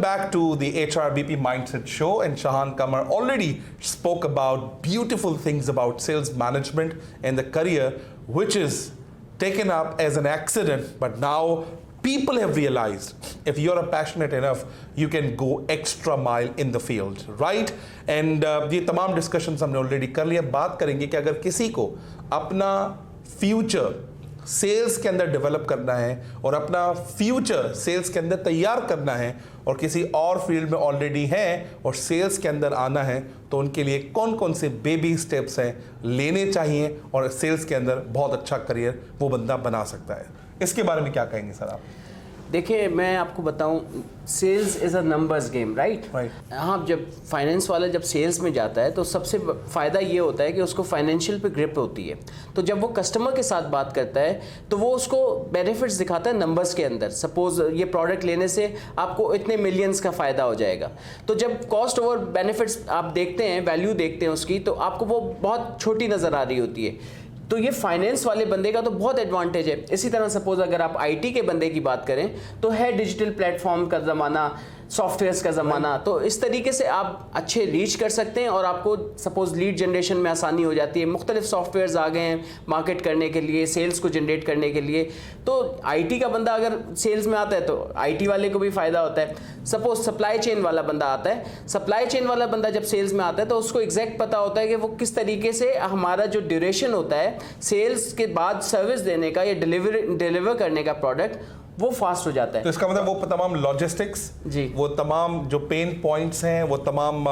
back to the HRBP Mindset Show, and Shahan Qamar already spoke about beautiful things about sales management and the career, which is taken up as an accident, but now people have realized if you're passionate enough, you can go extra mile in the field, right? And ये तमाम discussions हमने already कर लिया. बात करेंगे कि अगर किसी को अपना future सेल्स के अंदर डेवलप करना है और अपना फ्यूचर सेल्स के अंदर तैयार करना है और किसी और फील्ड में ऑलरेडी हैं और सेल्स के अंदर आना है, तो उनके लिए कौन कौन से बेबी स्टेप्स हैं लेने चाहिए और सेल्स के अंदर बहुत अच्छा करियर वो बंदा बना सकता है. इसके बारे में क्या कहेंगे सर आप? देखिए, मैं आपको बताऊं, sales is a numbers game, right. हाँ, जब फाइनेंस वाला जब सेल्स में जाता है तो सबसे फ़ायदा ये होता है कि उसको फाइनेंशियल पे ग्रिप होती है. तो जब वो कस्टमर के साथ बात करता है तो वो उसको बेनिफिट्स दिखाता है नंबर्स के अंदर. सपोज ये प्रोडक्ट लेने से आपको इतने मिलियंस का फ़ायदा हो जाएगा. तो जब कॉस्ट ओवर बेनिफिट्स आप देखते हैं, वैल्यू देखते हैं उसकी, तो आपको वो बहुत छोटी नज़र आ रही होती है. तो ये फाइनेंस वाले बंदे का तो बहुत एडवांटेज है. इसी तरह सपोज अगर आप आईटी के बंदे की बात करें तो है डिजिटल प्लेटफॉर्म का ज़माना, सॉफ्टवेयर्स का ज़माना. तो इस तरीके से आप अच्छे रीच कर सकते हैं और आपको सपोज लीड जनरेशन में आसानी हो जाती है. मुख्तलिफ सॉफ्टवेयर्स आ गए हैं मार्केट करने के लिए, सेल्स को जनरेट करने के लिए. तो आईटी का बंदा अगर सेल्स में आता है तो आईटी वाले को भी फ़ायदा होता है. सपोज सप्लाई चेन वाला बंदा आता है, सप्लाई चेन वाला बंदा जब सेल्स में आता है तो उसको एग्जैक्ट पता होता है कि वो किस तरीके से हमारा जो ड्यूरेशन होता है सेल्स के बाद सर्विस देने का या डिलीवर करने का प्रोडक्ट, वो फास्ट हो जाता है. तो इसका मतलब वो तमाम लॉजिस्टिक्स जी, वो तमाम जो पेन पॉइंट्स हैं, वो तमाम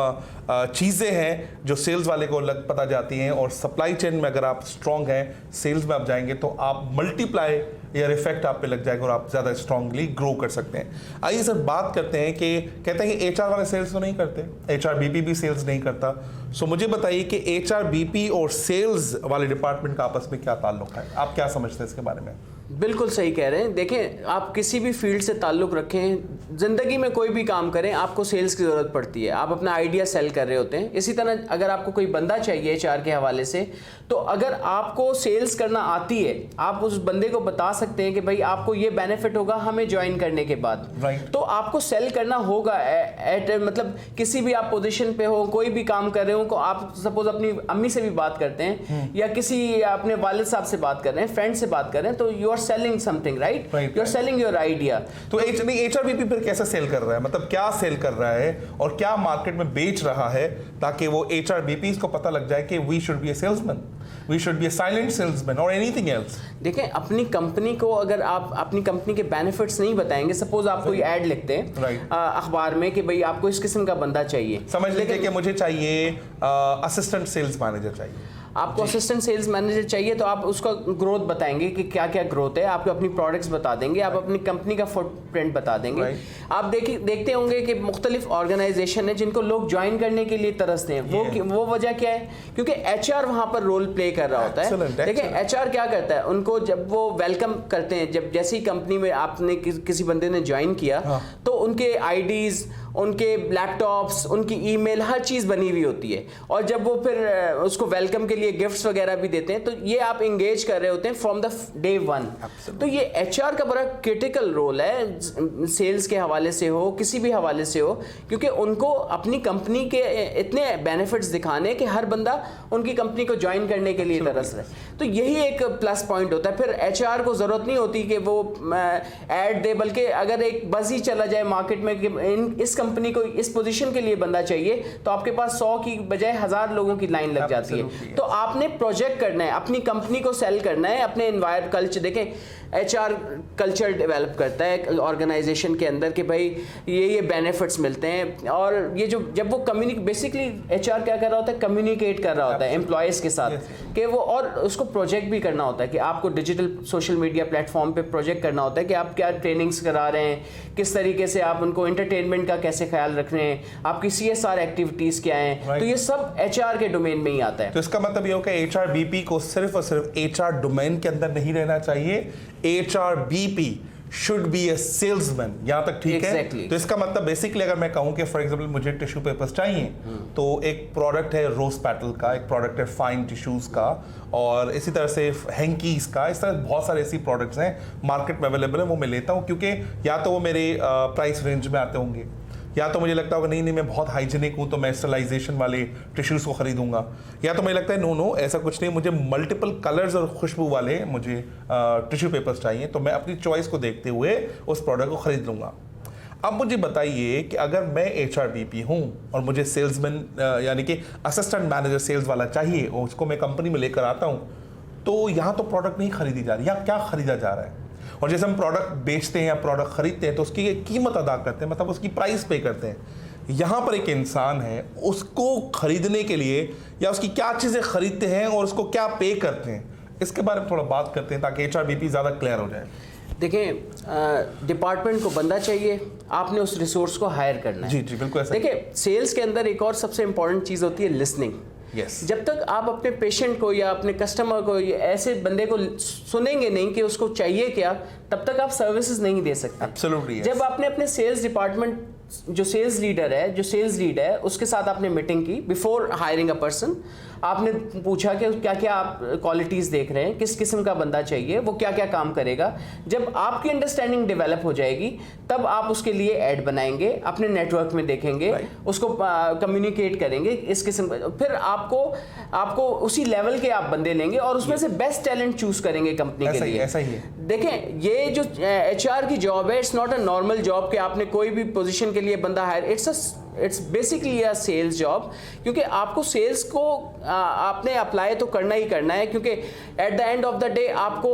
चीज़ें हैं जो सेल्स वाले को पता जाती हैं. और सप्लाई चेन में अगर आप स्ट्रांग हैं, सेल्स में आप जाएंगे तो आप मल्टीप्लाई या इफेक्ट आप पे लग जाएगा और आप ज़्यादा स्ट्रांगली ग्रो कर सकते हैं. आइए सर बात करते हैं कि कहते हैं कि एचआर वाले सेल्स तो नहीं करते, एचआरबीपी भी सेल्स नहीं करता. सो मुझे बताइए कि एचआरबीपी और सेल्स वाले डिपार्टमेंट का आपस में क्या ताल्लुक है, आप क्या समझते हैं इसके बारे में? बिल्कुल सही कह रहे हैं. देखें, आप किसी भी फील्ड से ताल्लुक़ रखें, ज़िंदगी में कोई भी काम करें, आपको सेल्स की ज़रूरत पड़ती है. आप अपना आइडिया सेल कर रहे होते हैं. इसी तरह अगर आपको कोई बंदा चाहिए एचआर के हवाले से, तो अगर आपको सेल्स करना आती है, आप उस बंदे को बता सकते हैं कि भाई आपको ये बेनिफिट होगा हमें ज्वाइन करने के बाद. तो आपको सेल करना होगा. मतलब किसी भी आप पोजीशन पे हो, कोई भी काम कर रहे हो, आप सपोज अपनी अम्मी से भी बात करते हैं या किसी अपने वालिद साहब से बात कर रहे हैं, फ्रेंड से बात कर रहे हैं, तो you are selling something, right? You're selling your idea. तो HRBP फिर कैसे सेल कर रहा है, मतलब क्या सेल कर रहा है और क्या मार्केट में बेच रहा है ताकि वो HRBP को पता लग जाए कि we should be a salesman, we should be a silent salesman or anything else. देखें, अपनी कंपनी को अगर आप अपनी कंपनी के बेनिफिट्स नहीं बताएंगे, सपोज आप कोई ऐड लिखते हैं अखबार में कि भाई आपको इस किस्म का बंदा चाहिए, समझ लीजिए कि मुझे चाहिए असिस्टेंट सेल्स मैनेजर चाहिए, आपको असिस्टेंट सेल्स मैनेजर चाहिए, तो आप उसका ग्रोथ बताएंगे कि क्या क्या ग्रोथ है, आपको अपनी प्रोडक्ट्स बता देंगे, आप अपनी कंपनी का फुटप्रिंट बता देंगे. आप देखते होंगे कि मुख्तलिफ ऑर्गेनाइजेशन है जिनको लोग ज्वाइन करने के लिए तरसते हैं. वो वजह क्या है? क्योंकि एचआर वहाँ पर रोल प्ले कर रहा होता है. देखिए, एचआर क्या करता है, उनको जब वो वेलकम करते हैं, जब जैसी कंपनी में आपने किसी बंदे ने ज्वाइन किया, तो उनके आईडीज, उनके लैपटॉप्स, उनकी ईमेल, हर चीज़ बनी हुई होती है. और जब वो फिर उसको वेलकम के लिए गिफ्ट्स वगैरह भी देते हैं, तो ये आप इंगेज कर रहे होते हैं फ्रॉम द डे वन. तो ये एचआर का बड़ा क्रिटिकल रोल है, सेल्स के हवाले से हो, किसी भी हवाले से हो, क्योंकि उनको अपनी कंपनी के इतने बेनिफिट्स दिखाने कि हर बंदा उनकी कंपनी को ज्वाइन करने के लिए तरस रहे. तो यही एक प्लस पॉइंट होता है. फिर एचआर को ज़रूरत नहीं होती कि वो ऐड दे, बल्कि अगर एक बज़ ही चला जाए मार्केट में कि इस कंपनी को इस पोजीशन के लिए बंदा चाहिए, तो आपके पास 100 की बजाय 1000 लोगों की लाइन लग जाती है. तो आपने प्रोजेक्ट करना है, अपनी कंपनी को सेल करना है, अपने एनवायरमेंट कल्चर. देखें, एचआर कल्चर डेवलप करता है ऑर्गेनाइजेशन के अंदर कि भाई ये बेनिफिट्स मिलते हैं. और ये जो जब वो बेसिकली एचआर क्या कर रहा होता है, कम्युनिकेट कर रहा होता है एम्प्लॉयज़ के साथ कि वो, और उसको प्रोजेक्ट भी करना होता है कि आपको डिजिटल सोशल मीडिया प्लेटफॉर्म पे प्रोजेक्ट करना होता है कि आप क्या ट्रेनिंग्स करा रहे हैं, किस तरीके से आप उनको एंटरटेनमेंट का कैसे ख्याल रख रहे हैं, आपकी CSR एक्टिविटीज़ क्या हैं. तो ये सब एचआर के डोमेन में ही आता है. तो इसका मतलब ये हो कि HRBP को सिर्फ और सिर्फ एचआर डोमेन के अंदर नहीं रहना चाहिए, HRBP should be a salesman. यहाँ तक ठीक है? तो इसका मतलब बेसिकली अगर मैं कहूँ कि फॉर एग्जांपल मुझे टिश्यू पेपर्स चाहिए, तो एक प्रोडक्ट है रोज पेटल का, एक प्रोडक्ट है फाइन टिश्यूज़ का, और इसी तरह से हैंकीज़ का, इस तरह बहुत सारे ऐसी प्रोडक्ट्स हैं मार्केट में अवेलेबल है, वो मैं लेता हूँ क्योंकि या तो वो मेरे प्राइस रेंज में आते होंगे, या तो मुझे लगता होगा नहीं मैं बहुत हाइजीनिक हूँ तो मैं स्टरलाइजेशन वाले टिश्यूज़ को खरीदूंगा, या तो मुझे लगता है नो ऐसा कुछ नहीं, मुझे मल्टीपल कलर्स और खुशबू वाले मुझे टिश्यू पेपर्स चाहिए, तो मैं अपनी चॉइस को देखते हुए उस प्रोडक्ट को खरीद लूँगा। अब मुझे बताइए कि अगर मैं HRBP हूँ और मुझे सेल्समैन यानी कि असिस्टेंट मैनेजर सेल्स वाला चाहिए और उसको मैं कंपनी में लेकर आता हूँ, तो यहाँ तो प्रोडक्ट नहीं खरीदी जा रही, या क्या खरीदा जा रहा है? और जैसे हम प्रोडक्ट बेचते हैं या प्रोडक्ट खरीदते हैं तो उसकी कीमत अदा करते हैं, मतलब उसकी प्राइस पे करते हैं। यहाँ पर एक इंसान है, उसको खरीदने के लिए या उसकी क्या चीज़ें खरीदते हैं और उसको क्या पे करते हैं, इसके बारे में थोड़ा बात करते हैं ताकि HRBP ज़्यादा क्लियर हो जाए। देखें, डिपार्टमेंट को बंदा चाहिए, आपने उस रिसोर्स को हायर करना है। जी बिल्कुल ऐसा। देखिए, सेल्स के अंदर एक और सबसे इंपॉर्टेंट चीज़ होती है लिसनिंग। Yes. जब तक आप अपने पेशेंट को या अपने कस्टमर को या ऐसे बंदे को सुनेंगे नहीं कि उसको चाहिए क्या, तब तक आप सर्विसेज नहीं दे सकते। Absolutely, yes. जब आपने अपने सेल्स डिपार्टमेंट जो सेल्स लीडर है, जो सेल्स लीड है, उसके साथ आपने मीटिंग की बिफोर हायरिंग अ पर्सन, आपने पूछा कि क्या क्या आप क्वालिटीज़ देख रहे हैं, किस किस्म का बंदा चाहिए, वो क्या क्या काम करेगा। जब आपकी अंडरस्टैंडिंग डेवलप हो जाएगी तब आप उसके लिए ऐड बनाएंगे, अपने नेटवर्क में देखेंगे, उसको कम्युनिकेट करेंगे इस किस्म का, फिर आपको उसी लेवल के आप बंदे लेंगे और उसमें से बेस्ट टैलेंट चूज करेंगे कंपनी के लिए। ऐसा ही है। देखें, ये जो HR की जॉब है, it's not a normal job कि आपने कोई भी पोजीशन के लिए बंदा hire, it's basically a sales job, क्योंकि आपको सेल्स को आपने अप्लाई तो करना ही करना है, क्योंकि at the end of the day आपको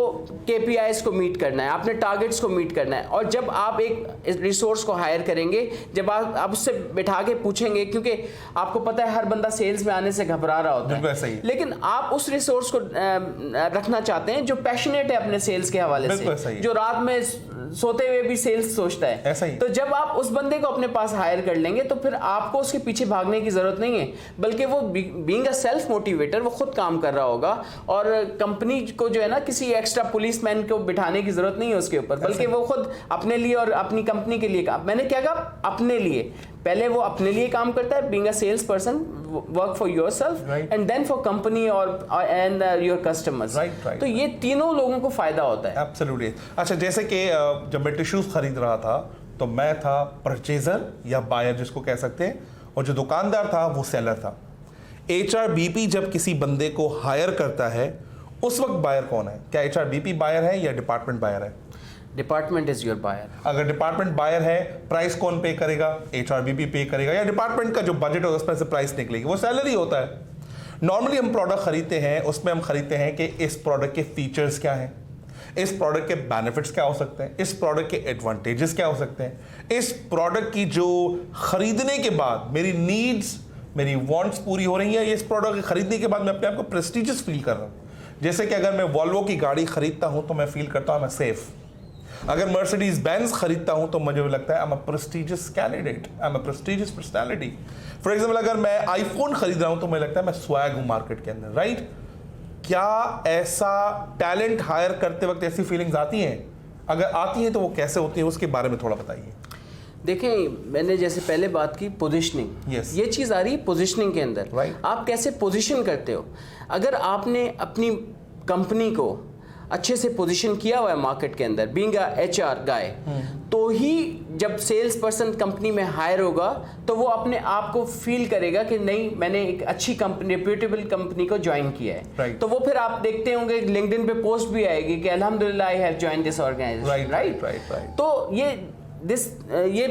KPIs को मीट करना है, आपने टारगेट्स को मीट करना है। और जब आप एक रिसोर्स को हायर करेंगे, जब आप उससे बिठा के पूछेंगे, क्योंकि आपको पता है हर बंदा सेल्स में आने से घबरा रहा होता है, लेकिन आप उस रिसोर्स को रखना चाहते हैं जो पैशनेट है अपने सेल्स के हवाले से, जो रात में सोते हुए भी सेल्स सोचता है। तो जब आप उस बंदे को अपने पास हायर कर लेंगे तो फिर आपको उसके पीछे भागने की जरूरत नहीं है, बल्कि वो बीइंग अ सेल्फ मोटिवेटर वो खुद काम कर रहा होगा, और कंपनी को जो है ना किसी एक्स्ट्रा पुलिसमैन को बिठाने की जरूरत नहीं है उसके ऊपर, बल्कि वो खुद अपने लिए और अपनी कंपनी के लिए काम, मैंने क्या कहा, अपने लिए, पहले वो अपने लिए काम करता है, being a sales person, work for yourself and then for company और एंड योर कस्टमर्स। तो ये तीनों लोगों को फायदा होता है। एब्सोल्युटली। अच्छा, जैसे कि जब मैं टिश्यूज खरीद रहा था तो मैं था परचेजर या बायर जिसको कह सकते हैं, और जो दुकानदार था वो सेलर था। HRBP जब किसी बंदे को हायर करता है उस वक्त बायर कौन है? क्या HRBP बायर है या डिपार्टमेंट बायर है? Department is your buyer. अगर डिपार्टमेंट बायर है, प्राइस कौन पे करेगा? HRBP पे करेगा, या डिपार्टमेंट का जो बजट है उसमें से प्राइस निकलेगी? वो सैलरी होता है। नॉर्मली हम प्रोडक्ट खरीदते हैं, उसमें हम खरीदते हैं कि इस प्रोडक्ट के फीचर्स क्या हैं, इस प्रोडक्ट के बेनिफिट्स क्या हो सकते हैं, इस प्रोडक्ट के एडवांटेजेस क्या हो सकते हैं, इस प्रोडक्ट की जो खरीदने के बाद मेरी नीड्स, मेरी वांट्स पूरी हो रही है, इस प्रोडक्ट खरीदने के बाद मैं अपने आप को प्रेस्टिजियस फील कर रहा हूँ। जैसे कि अगर मैं वॉल्वो की गाड़ी खरीदता हूँ तो मैं फील करता हूँ मैं सेफ। अगर मर्सिडीज बेंज खरीदता हूँ तो मुझे लगता है I am a prestigious candidate, I am a prestigious personality. For example, अगर मैं आईफोन खरीद रहा हूँ तो मुझे लगता है मैं स्वैग हूँ मार्केट के अंदर, राइट? क्या ऐसा टैलेंट हायर करते वक्त ऐसी फीलिंग्स आती हैं? अगर आती हैं तो वो कैसे होती है, उसके बारे में थोड़ा बताइए। देखें, मैंने जैसे पहले बात की पोजीशनिंग, ये चीज़ आ रही है पोजीशनिंग के अंदर। आप कैसे पोजीशन करते हो? अगर आपने अपनी कंपनी को अच्छे से पोजीशन किया हुआ है मार्केट के अंदर, बीइंग अ HR गाय, तो ही जब सेल्स पर्सन कंपनी में हायर होगा तो वो अपने आप को फील करेगा कि नहीं, मैंने एक अच्छी कंपनी, रेप्यूटेबल कंपनी को ज्वाइन किया है। तो वो फिर आप देखते होंगे लिंक्डइन पे पोस्ट भी आएगी कि अल्हम्दुलिल्लाह I have joined this organisation, right? तो ये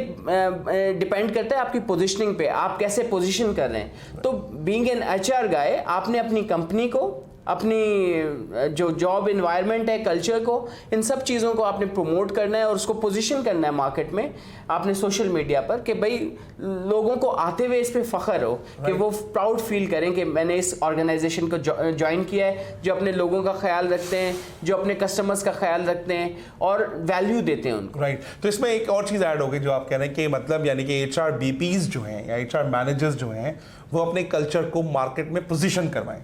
डिपेंड करता है आपकी पोजीशनिंग पे, आप कैसे पोजीशन कर रहे हैं। तो बीइंग एन HR गाय, आपने अपनी कंपनी को, अपनी जो जॉब इन्वायरमेंट है, कल्चर को, इन सब चीज़ों को आपने प्रमोट करना है और उसको पोजीशन करना है मार्केट में, आपने सोशल मीडिया पर, कि भाई लोगों को आते हुए इस पे फ़ख्र हो, कि वो प्राउड फील करें कि मैंने इस ऑर्गेनाइजेशन को ज्वाइन किया है, जो अपने लोगों का ख्याल रखते हैं, जो अपने कस्टमर्स का ख्याल रखते हैं और वैल्यू देते हैं उनको। राइट। तो इसमें एक और चीज़ ऐड होगी जो आप कह रहे हैं कि मतलब यानी कि HRBPs जो हैं या HR मैनेजर्स जो हैं वो अपने कल्चर को मार्केट में पोजीशन करवाएं,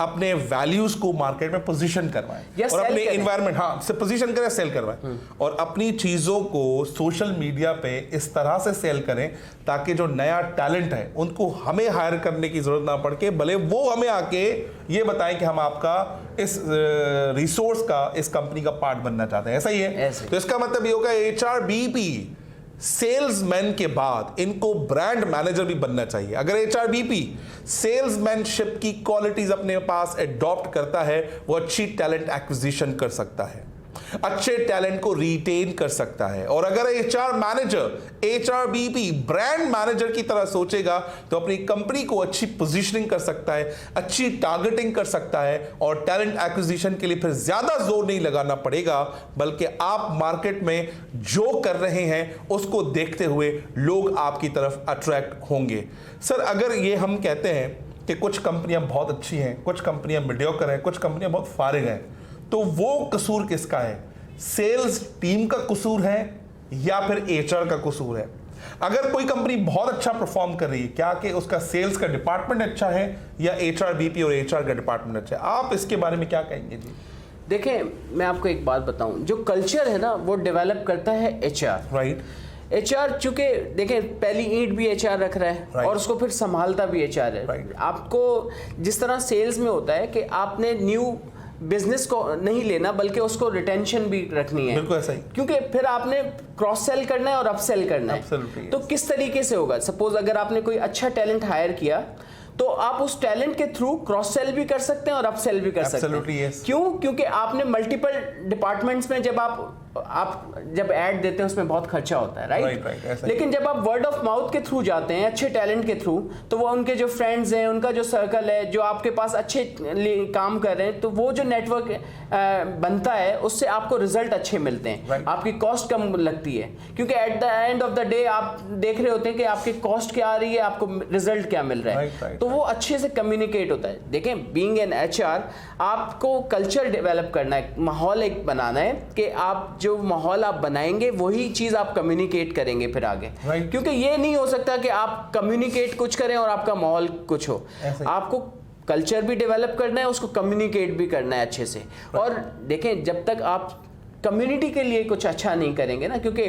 अपने वैल्यूज को मार्केट में पोजीशन करवाएं और अपने एनवायरनमेंट से पोजीशन करें, सेल करवाएं और अपनी चीज़ों को सोशल मीडिया पे इस तरह से सेल करें ताकि जो नया टैलेंट है उनको हमें हायर करने की जरूरत ना पड़ के, भले वो हमें आके ये बताएं कि हम आपका इस रिसोर्स का, इस कंपनी का पार्ट बनना चाहते हैं। ऐसा ही है। तो इसका मतलब ये होगा HRBP सेल्समैन के बाद इनको ब्रांड मैनेजर भी बनना चाहिए। अगर HRBP सेल्समैनशिप की क्वालिटीज अपने पास एडॉप्ट करता है, वो अच्छी टैलेंट एक्विजिशन कर सकता है, अच्छे टैलेंट को रिटेन कर सकता है। और अगर HR manager HRBP brand manager की तरह सोचेगा तो अपनी कंपनी को अच्छी पोजीशनिंग कर सकता है, अच्छी टारगेटिंग कर सकता है, और टैलेंट एक्विजिशन के लिए फिर ज्यादा जोर नहीं लगाना पड़ेगा, बल्कि आप मार्केट में जो कर रहे हैं उसको देखते हुए लोग आपकी तरफ अट्रैक्ट होंगे। सर, अगर ये हम कहते हैं कि कुछ कंपनियां बहुत अच्छी हैं, कुछ कंपनियां मीडियोकर हैं, कुछ कंपनियां बहुत फारिग हैं, तो वो कसूर किसका है? सेल्स टीम का कसूर है या फिर HR का कसूर है? अगर कोई कंपनी बहुत अच्छा परफॉर्म कर रही है, क्या कि उसका सेल्स का डिपार्टमेंट अच्छा है या HRBP और HR का डिपार्टमेंट अच्छा है? आप इसके बारे में क्या कहेंगे जी? देखें, मैं आपको एक बात बताऊं, जो कल्चर है ना वो डेवलप करता है HR। राइट। HR चूंकि देखें पहली ईंट भी HR रख रहा है, Right. और उसको फिर संभालता भी HR है। Right. आपको जिस तरह सेल्स में होता है कि आपने न्यू बिजनेस को नहीं लेना बल्कि उसको रिटेंशन भी रखनी है, बिल्कुल ऐसा ही, क्योंकि फिर आपने क्रॉस सेल करना है और अप सेल करना है। Absolutely, तो किस तरीके से होगा? सपोज अगर आपने कोई अच्छा टैलेंट हायर किया तो आप उस टैलेंट के थ्रू क्रॉस सेल भी कर सकते हैं और अप सेल भी कर सकते Absolutely, हैं। yes. क्यों? क्योंकि आपने मल्टीपल डिपार्टमेंट्स में जब आप जब ऐड देते हैं उसमें बहुत खर्चा होता है, राइट? Right, लेकिन जब आप वर्ड ऑफ माउथ के थ्रू जाते हैं, अच्छे टैलेंट के थ्रू, तो वो उनके जो फ्रेंड्स हैं, उनका जो सर्कल है, जो आपके पास अच्छे काम कर रहे हैं, तो वो जो नेटवर्क बनता है उससे आपको रिजल्ट अच्छे मिलते हैं। Right. आपकी कॉस्ट कम लगती है, क्योंकि at the end of the day आप देख रहे होते हैं कि आपकी कॉस्ट क्या आ रही है, आपको रिजल्ट क्या मिल रहा है। Right. तो वो अच्छे से कम्युनिकेट होता है। देखें, बीइंग एन HR आपको कल्चर डेवलप करना है, माहौल एक बनाना है कि आप जो माहौल आप बनाएंगे वही चीज आप कम्युनिकेट करेंगे फिर आगे। Right. क्योंकि ये नहीं हो सकता कि आप कम्युनिकेट कुछ करें और आपका माहौल कुछ हो। आपको कल्चर भी डेवलप करना है, उसको कम्युनिकेट भी करना है अच्छे से। और देखें, जब तक आप कम्युनिटी के लिए कुछ अच्छा नहीं करेंगे ना, क्योंकि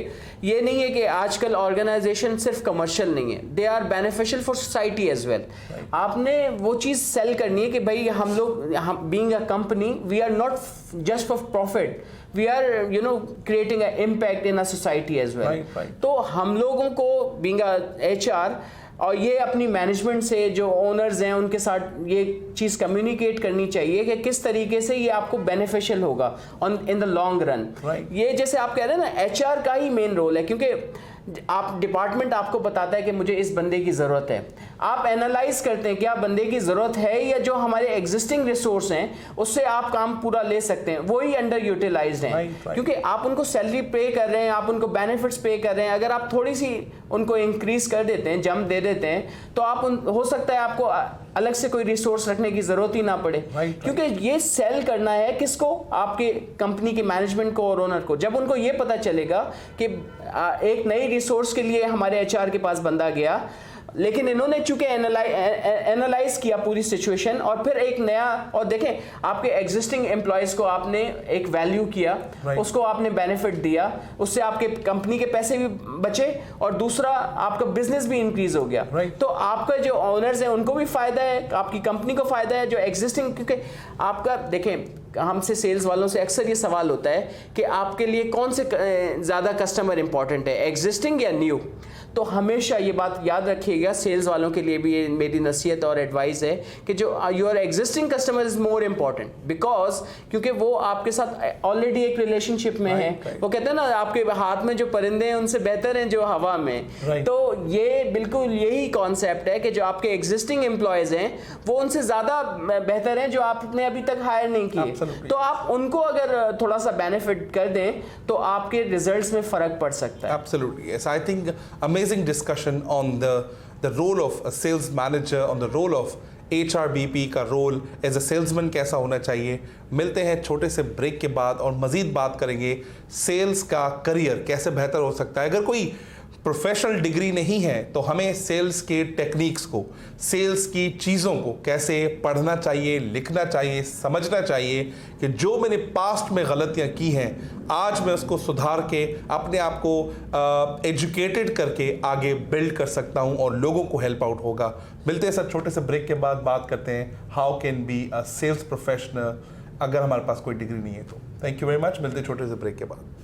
ये नहीं है कि आजकल ऑर्गेनाइजेशन सिर्फ कमर्शियल नहीं है, they are beneficial for society as well. आपने वो चीज़ सेल करनी है कि भाई हम लोग, being a company, we are not just for profit, we are creating a impact in a society as well. तो हम लोगों को बीइंग अ HR और ये अपनी मैनेजमेंट से, जो ओनर्स हैं उनके साथ ये चीज़ कम्युनिकेट करनी चाहिए कि किस तरीके से ये आपको बेनिफिशियल होगा इन द लॉन्ग रन। ये जैसे आप कह रहे हैं ना, HR का ही मेन रोल है, क्योंकि आप डिपार्टमेंट आपको बताता है कि मुझे इस बंदे की ज़रूरत है, आप एनालाइज करते हैं क्या बंदे की ज़रूरत है, या जो हमारे एग्जिस्टिंग रिसोर्स हैं उससे आप काम पूरा ले सकते हैं, वही अंडर यूटिलाइज्ड हैं। क्योंकि आप उनको सैलरी पे कर रहे हैं, आप उनको बेनिफिट्स पे कर रहे हैं, अगर आप थोड़ी सी उनको इंक्रीज कर देते हैं, जंप दे देते हैं, तो आप हो सकता है आपको अलग से कोई रिसोर्स रखने की ज़रूरत ही ना पड़े। क्योंकि ये सेल करना है किसको? आपके कंपनी के मैनेजमेंट को और ओनर को। जब उनको ये पता चलेगा कि एक नई रिसोर्स के लिए हमारे HR के पास बंदा गया, लेकिन इन्होंने चूंकि एनालाइज किया पूरी सिचुएशन और फिर एक नया, और देखें आपके एग्जिस्टिंग एम्प्लॉयज को आपने एक वैल्यू किया, उसको आपने बेनिफिट दिया, उससे आपके कंपनी के पैसे भी बचे और दूसरा आपका बिजनेस भी इंक्रीज हो गया। तो आपका जो ओनर्स हैं उनको भी फायदा है, आपकी कंपनी को फायदा है, जो एग्जिस्टिंग, क्योंकि आपका देखें, हमसे सेल्स वालों से अक्सर ये सवाल होता है कि आपके लिए कौन से ज़्यादा कस्टमर इंपॉर्टेंट है, एग्जिस्टिंग या न्यू? तो हमेशा ये बात याद रखिएगा, सेल्स वालों के लिए भी ये मेरी नसीहत और एडवाइस है कि जो your existing customer is more important, because क्योंकि वो आपके साथ ऑलरेडी एक रिलेशनशिप में है। वो कहते हैं ना, आपके हाथ में जो परिंदे हैं उनसे बेहतर हैं जो हवा में। तो ये बिल्कुल यही कॉन्सेप्ट है कि जो आपके एग्जिस्टिंग एम्प्लॉयज हैं वो उनसे ज़्यादा बेहतर हैं जो आपने अभी तक हायर नहीं किए। तो आप उनको अगर थोड़ा सा बेनिफिट कर दें तो आपके रिजल्ट्स में फ़र्क पड़ सकता है। Absolutely, yes. I think amazing discussion on the role of a sales manager, on the role of HRBP का रोल एज अ सेल्समैन कैसा होना चाहिए। मिलते हैं छोटे से ब्रेक के बाद और मज़ीद बात करेंगे सेल्स का करियर कैसे बेहतर हो सकता है। अगर कोई प्रोफेशनल डिग्री नहीं है तो हमें सेल्स के टेक्निक्स को, सेल्स की चीज़ों को कैसे पढ़ना चाहिए, लिखना चाहिए, समझना चाहिए कि जो मैंने पास्ट में गलतियां की हैं आज मैं उसको सुधार के अपने आप को एजुकेटेड करके आगे बिल्ड कर सकता हूं और लोगों को हेल्प आउट होगा। मिलते हैं सर छोटे से ब्रेक के बाद, बात करते हैं how can be a sales professional अगर हमारे पास कोई डिग्री नहीं है तो। थैंक यू वेरी मच, मिलते हैं छोटे से ब्रेक के बाद।